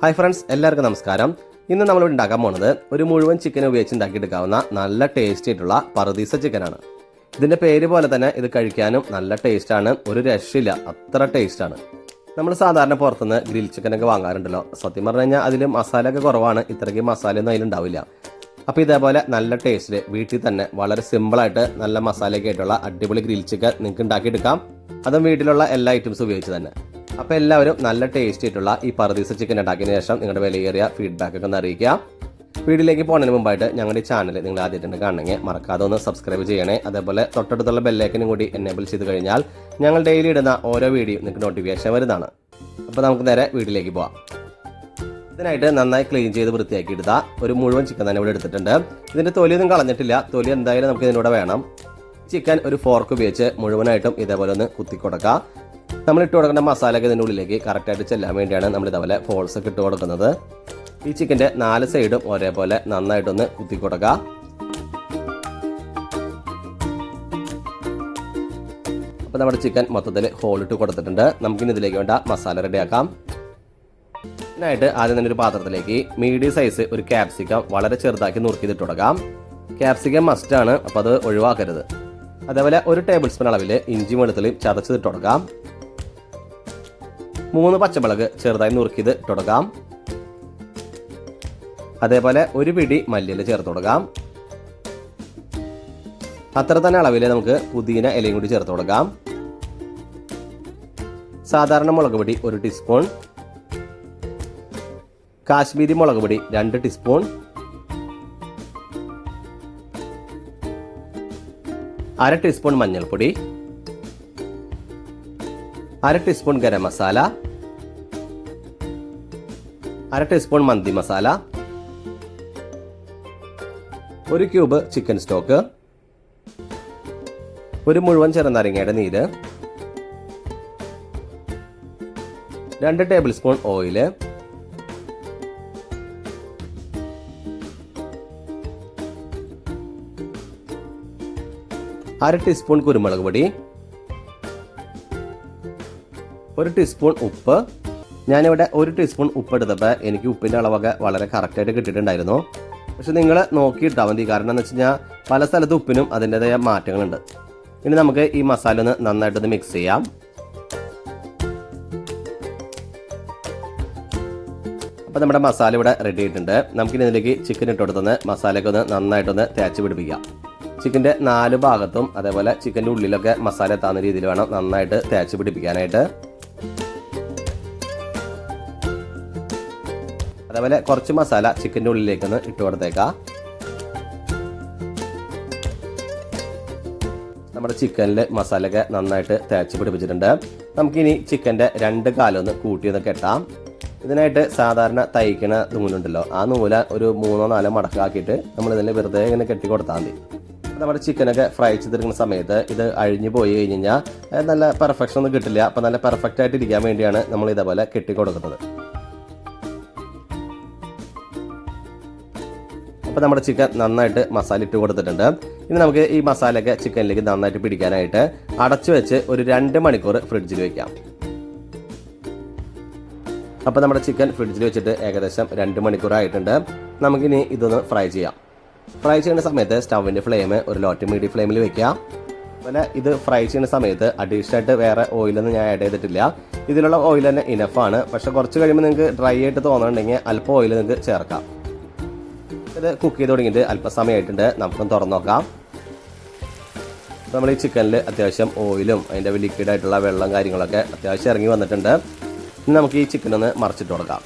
Hi friends, എല്ലാവർക്കും നമസ്കാരം. ഇന്ന് നമ്മൾ ഉണ്ടാക്കാൻ പോകുന്നത് ഒരു മുഴുവൻ ചിക്കൻ ഉപയോഗിച്ച് ഉണ്ടാക്കിയെടുക്കാവുന്ന നല്ല ടേസ്റ്റി ആയിട്ടുള്ള പറുദീസ ചിക്കനാണ്. ഇതിൻ്റെ പേര് പോലെ തന്നെ ഇത് കഴിക്കാനും നല്ല ടേസ്റ്റാണ്, ഒരു രക്ഷയില്ല, അത്ര ടേസ്റ്റാണ്. നമ്മൾ സാധാരണ പുറത്തുനിന്ന് ഗ്രിൽ ചിക്കനൊക്കെ വാങ്ങാറുണ്ടല്ലോ. സത്യം പറഞ്ഞു കഴിഞ്ഞാൽ അതിൽ മസാലയൊക്കെ കുറവാണ്, ഇത്രയ്ക്ക് മസാലയൊന്നും അതിലുണ്ടാവില്ല. അപ്പോൾ ഇതേപോലെ നല്ല ടേസ്റ്റിൽ വീട്ടിൽ തന്നെ വളരെ സിമ്പിളായിട്ട് നല്ല മസാലയൊക്കെ ആയിട്ടുള്ള അടിപൊളി ഗ്രിൽ ചിക്കൻ നിങ്ങൾക്ക് ഉണ്ടാക്കിയെടുക്കാം, അതും വീട്ടിലുള്ള എല്ലാ ഐറ്റംസും ഉപയോഗിച്ച് തന്നെ. അപ്പോൾ എല്ലാവരും നല്ല ടേസ്റ്റി ആയിട്ടുള്ള ഈ പറുദീസ ചിക്കൻ ഉണ്ടാക്കിയതിന് ശേഷം നിങ്ങളുടെ വിലയേറിയ ഫീഡ്ബാക്ക് ഒക്കെ ഒന്ന് അറിയിക്കുക. വീഡിയോയിലേക്ക് പോകുന്നതിന് മുമ്പായിട്ട് ഞങ്ങളുടെ ഈ ചാനൽ നിങ്ങൾ ആദ്യമായിട്ട് കാണണമെങ്കിൽ മറക്കാതെ ഒന്ന് സബ്സ്ക്രൈബ് ചെയ്യണേ. അതേപോലെ തൊട്ടടുത്തുള്ള ബെല്ലൈക്കനും കൂടി എനേബിൾ ചെയ്ത് കഴിഞ്ഞാൽ ഞങ്ങൾ ഡെയിലി ഇടുന്ന ഓരോ വീഡിയോ നിങ്ങൾക്ക് നോട്ടിഫിക്കേഷൻ വരുന്നതാണ്. അപ്പോൾ നമുക്ക് നേരെ വീഡിയോയിലേക്ക് പോകാം. ഇതിനായിട്ട് നന്നായി ക്ലീൻ ചെയ്ത് വൃത്തിയാക്കി എടുത്താൽ ഒരു മുഴുവൻ ചിക്കൻ തന്നെ ഇവിടെ എടുത്തിട്ടുണ്ട്. ഇതിൻ്റെ തൊലിയൊന്നും കളഞ്ഞിട്ടില്ല, തൊലി എന്തായാലും നമുക്ക് ഇതിനൂടെ വേണം. ചിക്കൻ ഒരു ഫോർക്ക് ഉപയോഗിച്ച് മുഴുവനായിട്ടും ഇതേപോലെ ഒന്ന് കുത്തി കൊടുക്കാം. നമ്മൾ ഇട്ട് കൊടുക്കേണ്ട മസാലയൊക്കെ ഇതിൻ്റെ ഉള്ളിലേക്ക് കറക്റ്റായിട്ട് ചെല്ലാൻ വേണ്ടിയാണ് നമ്മൾ ഇതേപോലെ ഫോൾസ് ഒക്കെ ഇട്ട് കൊടുക്കുന്നത്. ഈ ചിക്കൻ്റെ 4 സൈഡും ഒരേപോലെ നന്നായിട്ടൊന്ന് കുത്തി കൊടുക്കുക. അപ്പോൾ നമ്മുടെ ചിക്കൻ മൊത്തത്തിൽ ഹോളിട്ട് കൊടുത്തിട്ടുണ്ട്. നമുക്കിനി ഇതിലേക്ക് വേണ്ട മസാല റെഡിയാക്കാം. ഇതിനായിട്ട് ആദ്യം തന്നെ ഒരു പാത്രത്തിലേക്ക് മീഡിയം സൈസ് ഒരു ക്യാപ്സിക്കം വളരെ ചെറുതാക്കി നുറുക്കിയിട്ട് കൊടുക്കാം. ക്യാപ്സിക്കം മസ്റ്റാണ്, അപ്പോൾ അത് ഒഴിവാക്കരുത്. അതേപോലെ 1 ടേബിൾ സ്പൂൺ അളവിൽ ഇഞ്ചി വെളുത്തുള്ളിയും ചതച്ചിട്ട് കൊടുക്കാം. 3 പച്ചമുളക് ചെറുതായി നുറുക്കിയത് ഇട്ട് കൊടുക്കാം. അതേപോലെ 1 പിടി മല്ലിയില ചേർത്ത് കൊടുക്കാം. അത്ര തന്നെ അളവിൽ നമുക്ക് പുതിന ഇലയും കൂടി ചേർത്ത് കൊടുക്കാം. സാധാരണ മുളക് പൊടി 1 ടീസ്പൂൺ, കാശ്മീരി മുളക് പൊടി 2 ടീസ്പൂൺ, അര ടീസ്പൂൺ മഞ്ഞൾപ്പൊടി, 1 ടീസ്പൂൺ ഗരം മസാല, 1 ടീസ്പൂൺ മന്തി മസാല, 1 ക്യൂബ് ചിക്കൻ സ്റ്റോക്ക്, 1 മുഴുവൻ ചെറുനാരങ്ങയുടെ നീര്, 2 ടേബിൾ സ്പൂൺ ഓയില്, 1 ടീസ്പൂൺ കുരുമുളക് പൊടി, 1 ടീസ്പൂൺ ഉപ്പ്. ഞാനിവിടെ 1 ടീസ്പൂൺ ഉപ്പ് എടുത്തപ്പോൾ എനിക്ക് ഉപ്പിൻ്റെ അളവൊക്കെ വളരെ കറക്റ്റായിട്ട് കിട്ടിയിട്ടുണ്ടായിരുന്നു. പക്ഷെ നിങ്ങൾ നോക്കിയിട്ടാൽ മതി, കാരണം എന്ന് വെച്ച് കഴിഞ്ഞാൽ പല സ്ഥലത്ത് ഉപ്പിനും അതിൻ്റെതായ മാറ്റങ്ങളുണ്ട്. ഇനി നമുക്ക് ഈ മസാല ഒന്ന് നന്നായിട്ടൊന്ന് മിക്സ് ചെയ്യാം. അപ്പോൾ നമ്മുടെ മസാല ഇവിടെ റെഡി ആയിട്ടുണ്ട്. നമുക്കിനി ഇതിലേക്ക് ചിക്കൻ ഇട്ട് കൊടുത്തൊന്ന് മസാലയൊക്കെ ഒന്ന് നന്നായിട്ടൊന്ന് തേച്ച് പിടിപ്പിക്കാം. ചിക്കൻ്റെ 4 ഭാഗത്തും അതേപോലെ ചിക്കൻ്റെ ഉള്ളിലൊക്കെ മസാല എത്താവുന്ന രീതിയിൽ വേണം നന്നായിട്ട് തേച്ച് പിടിപ്പിക്കാനായിട്ട്. അതേപോലെ കുറച്ച് മസാല ചിക്കൻ്റെ ഉള്ളിലേക്കൊന്ന് ഇട്ട് കൊടുത്തേക്കാം. നമ്മുടെ ചിക്കനിൽ മസാലയൊക്കെ നന്നായിട്ട് തേച്ച് പിടിപ്പിച്ചിട്ടുണ്ട്. നമുക്കിനി ചിക്കൻ്റെ 2 കാലൊന്ന് കൂട്ടിയൊന്ന് കെട്ടാം. ഇതിനായിട്ട് സാധാരണ തയ്ക്കണ നൂലുണ്ടല്ലോ, ആ നൂല ഒരു 3-4 മടക്കാക്കിയിട്ട് നമ്മളിതിൽ വെറുതെ ഇങ്ങനെ കെട്ടി കൊടുത്താൽ മതി. നമ്മുടെ ചിക്കനൊക്കെ ഫ്രൈ ചെയ്തെടുക്കുന്ന സമയത്ത് ഇത് അഴിഞ്ഞു പോയി കഴിഞ്ഞ് കഴിഞ്ഞാൽ നല്ല പെർഫെക്ഷൻ ഒന്നും കിട്ടില്ല. അപ്പോൾ നല്ല പെർഫെക്റ്റ് ആയിട്ട് ഇരിക്കാൻ വേണ്ടിയാണ് നമ്മൾ ഇതേപോലെ കെട്ടി കൊടുക്കുന്നത്. അപ്പോൾ നമ്മുടെ ചിക്കൻ നന്നായിട്ട് മസാല ഇട്ട് കൊടുത്തിട്ടുണ്ട്. ഇനി നമുക്ക് ഈ മസാലയൊക്കെ ചിക്കനിലേക്ക് നന്നായിട്ട് പിടിക്കാനായിട്ട് അടച്ചു വെച്ച് ഒരു 2 മണിക്കൂർ ഫ്രിഡ്ജിൽ വെക്കാം. അപ്പോൾ നമ്മുടെ ചിക്കൻ ഫ്രിഡ്ജിൽ വെച്ചിട്ട് ഏകദേശം 2 മണിക്കൂറായിട്ടുണ്ട്. നമുക്കിനി ഇതൊന്ന് ഫ്രൈ ചെയ്യാം. ഫ്രൈ ചെയ്യുന്ന സമയത്ത് സ്റ്റൗവിൻ്റെ ഫ്ലെയിം ഒരു ലോ ടു മീഡിയം ഫ്ലെയിമിൽ വെക്കുക. അതുപോലെ ഇത് ഫ്രൈ ചെയ്യുന്ന സമയത്ത് അഡീഷണൽ ആയിട്ട് വേറെ ഓയിലൊന്നും ഞാൻ ആഡ് ചെയ്തിട്ടില്ല. ഇതിലുള്ള ഓയിൽ തന്നെ ഇനഫാണ്. പക്ഷെ കുറച്ച് കഴിയുമ്പോൾ നിങ്ങൾക്ക് ഡ്രൈ ആയിട്ട് തോന്നുന്നുണ്ടെങ്കിൽ അല്പം ഓയിൽ നിങ്ങൾക്ക് ചേർക്കാം. ഇത് കുക്ക് ചെയ്ത് തുടങ്ങിയിട്ട് അല്പസമയമായിട്ടുണ്ട്. നമുക്കൊന്ന് തുറന്നു നോക്കാം. നമ്മൾ ഈ ചിക്കനിൽ അത്യാവശ്യം ഓയിലും അതിൻ്റെ ലിക്വിഡായിട്ടുള്ള വെള്ളം കാര്യങ്ങളൊക്കെ അത്യാവശ്യം ഇറങ്ങി വന്നിട്ടുണ്ട്. ഇനി നമുക്ക് ഈ ചിക്കനൊന്ന് മറിച്ചിട്ട് കൊടുക്കാം.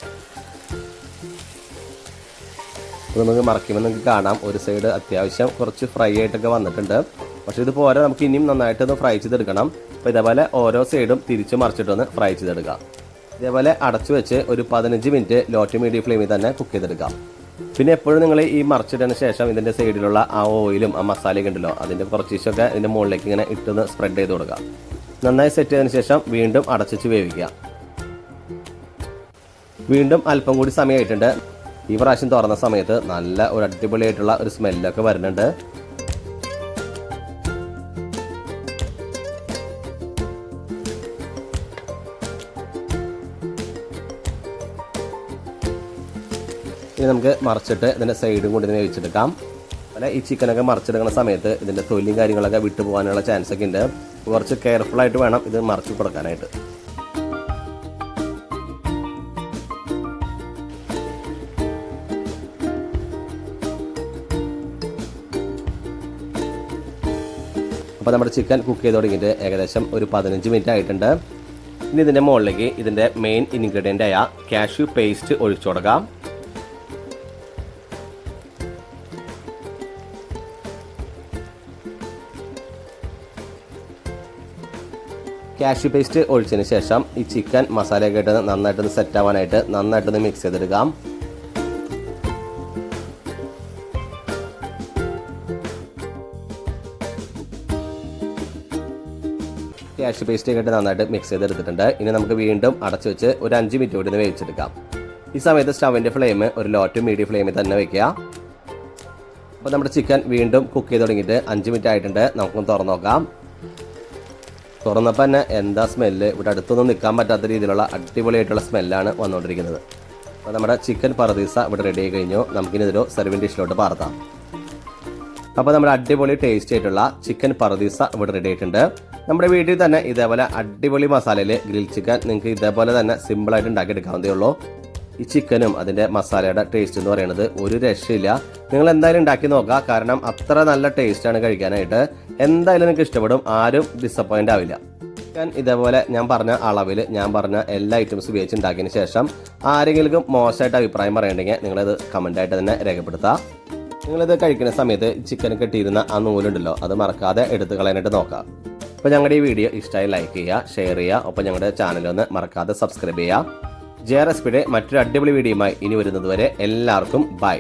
അപ്പോൾ നമുക്ക് മറക്കുമ്പോൾ നിങ്ങൾക്ക് കാണാം ഒരു സൈഡ് അത്യാവശ്യം കുറച്ച് ഫ്രൈ ആയിട്ടൊക്കെ വന്നിട്ടുണ്ട്. പക്ഷേ ഇത് പോരാ, നമുക്ക് ഇനിയും നന്നായിട്ടൊന്ന് ഫ്രൈ ചെയ്തെടുക്കണം. അപ്പോൾ ഇതേപോലെ ഓരോ സൈഡും തിരിച്ച് മറിച്ചിട്ടൊന്ന് ഫ്രൈ ചെയ്തെടുക്കാം. ഇതേപോലെ അടച്ചു വെച്ച് ഒരു 15 മിനിറ്റ് ലോ ടു മീഡിയം ഫ്ലെയിമിൽ തന്നെ കുക്ക് ചെയ്തെടുക്കാം. പിന്നെ എപ്പോഴും നിങ്ങൾ ഈ മറിച്ചിട്ടതിന് ശേഷം ഇതിൻ്റെ സൈഡിലുള്ള ആ ഓയിലും ആ മസാലയൊക്കെ ഉണ്ടല്ലോ, അതിൻ്റെ കുറച്ചൊക്കെ ഇതിൻ്റെ മുകളിലേക്ക് ഇങ്ങനെ ഇട്ടൊന്ന് സ്പ്രെഡ് ചെയ്ത് കൊടുക്കുക. നന്നായി സെറ്റ് ചെയ്തതിന് ശേഷം വീണ്ടും അടച്ചു വേവിക്കുക. വീണ്ടും അല്പം കൂടി സമയമായിട്ടുണ്ട്. ഈ പ്രാവശ്യം തുറന്ന സമയത്ത് നല്ല ഒരു അടിപൊളിയായിട്ടുള്ള ഒരു സ്മെല്ലൊക്കെ വരുന്നുണ്ട്. ഇനി നമുക്ക് മറിച്ചിട്ട് ഇതിൻ്റെ സൈഡും കൂടി ഇതിനെ വെച്ചെടുക്കാം. അതുപോലെ ഈ ചിക്കനൊക്കെ മറിച്ചെടുക്കുന്ന സമയത്ത് ഇതിൻ്റെ തൊലിയും കാര്യങ്ങളൊക്കെ വിട്ടു പോകാനുള്ള ചാൻസ് ഒക്കെ ഉണ്ട്. കുറച്ച് കെയർഫുള്ളായിട്ട് വേണം ഇത് മറിച്ച് കൊടുക്കാനായിട്ട്. അപ്പോൾ നമ്മുടെ ചിക്കൻ കുക്ക് ചെയ്ത് തുടങ്ങിയിട്ട് ഏകദേശം ഒരു 15 മിനിറ്റ് ആയിട്ടുണ്ട്. ഇനി ഇതിൻ്റെ മുകളിലേക്ക് ഇതിൻ്റെ മെയിൻ ഇൻഗ്രീഡിയൻ്റ് ആയ കാഷ്യൂ പേസ്റ്റ് ഒഴിച്ചു കൊടുക്കാം. കാഷ്യൂ പേസ്റ്റ് ഒഴിച്ചതിന് ശേഷം ഈ ചിക്കൻ മസാലയൊക്കെ ഇട്ട് നന്നായിട്ടൊന്ന് സെറ്റ് ആവാനായിട്ട് നന്നായിട്ടൊന്ന് മിക്സ് ചെയ്തെടുക്കാം. കാഷ്യൂ പേസ്റ്റ് ഒക്കെ ഇട്ട് നന്നായിട്ട് മിക്സ് ചെയ്തെടുത്തിട്ടുണ്ട്. ഇനി നമുക്ക് വീണ്ടും അടച്ചു വെച്ച് ഒരു 5 മിനിറ്റ് കൂടി വേവിച്ചെടുക്കാം. ഈ സമയത്ത് സ്റ്റവിൻ്റെ ഫ്ലെയിം ഒരു ലോ ടു മീഡിയം ഫ്ലെയിമിൽ തന്നെ വെക്കുക. അപ്പോൾ നമ്മുടെ ചിക്കൻ വീണ്ടും കുക്ക് ചെയ്ത് തുടങ്ങിയിട്ട് 5 മിനിറ്റ് ആയിട്ടുണ്ട്. നമുക്കൊന്ന് തുറന്നു നോക്കാം. തുറന്നപ്പോൾ തന്നെ എന്താ സ്മെല്ല്! ഇവിടെ അടുത്തൊന്നും നിൽക്കാൻ പറ്റാത്ത രീതിയിലുള്ള അടിപൊളിയായിട്ടുള്ള സ്മെല്ലാണ് വന്നുകൊണ്ടിരിക്കുന്നത്. അപ്പോൾ നമ്മുടെ ചിക്കൻ പറുദീസ ഇവിടെ റെഡി ആയി കഴിഞ്ഞു. നമുക്കിനി ഇതൊരു സെർവിങ് ഡിഷിലോട്ട് പാർത്താം. അപ്പോൾ നമ്മുടെ അടിപൊളി ടേസ്റ്റ് ആയിട്ടുള്ള ചിക്കൻ പറുദീസ ഇവിടെ റെഡി ആയിട്ടുണ്ട്. നമ്മുടെ വീട്ടിൽ തന്നെ ഇതേപോലെ അടിപൊളി മസാലയിൽ ഗ്രിൽ ചിക്കൻ നിങ്ങൾക്ക് ഇതേപോലെ തന്നെ സിമ്പിളായിട്ട് ഉണ്ടാക്കിയെടുക്കാവുന്നതേ ഉള്ളൂ. ഈ ചിക്കനും അതിൻ്റെ മസാലയുടെ ടേസ്റ്റ് എന്ന് പറയുന്നത് ഒരു രക്ഷയില്ല. നിങ്ങൾ എന്തായാലും ഉണ്ടാക്കി നോക്കുക. കാരണം അത്ര നല്ല ടേസ്റ്റാണ് കഴിക്കാനായിട്ട്. എന്തായാലും നിങ്ങൾക്ക് ഇഷ്ടപ്പെടും. ആരും ഡിസപ്പോയിൻ്റ് ആവില്ല. ചിക്കൻ ഇതേപോലെ ഞാൻ പറഞ്ഞ അളവിൽ ഞാൻ പറഞ്ഞ എല്ലാ ഐറ്റംസ് ഉപയോഗിച്ച് ഉണ്ടാക്കിയതിന് ശേഷം ആരെങ്കിലും മോശമായിട്ട് അഭിപ്രായം പറയുന്നുണ്ടെങ്കിൽ നിങ്ങളത് കമൻ്റായിട്ട് തന്നെ രേഖപ്പെടുത്തുക. നിങ്ങളിത് കഴിക്കുന്ന സമയത്ത് ചിക്കൻ കെട്ടിയിരുന്ന ആ നൂലുണ്ടല്ലോ, അത് മറക്കാതെ എടുത്ത് കളയാനായിട്ട് നോക്കുക. അപ്പോൾ ഞങ്ങളുടെ ഈ വീഡിയോ ഇഷ്ടമായി ലൈക്ക് ചെയ്യുക, ഷെയർ ചെയ്യുക. ഒപ്പം ഞങ്ങളുടെ ചാനലൊന്ന് മറക്കാതെ സബ്സ്ക്രൈബ് ചെയ്യുക. JRSPയുടെ മറ്റൊരു അടിപൊളി വീഡിയോയുമായി ഇനി വരുന്നത് വരെ എല്ലാവർക്കും ബൈ.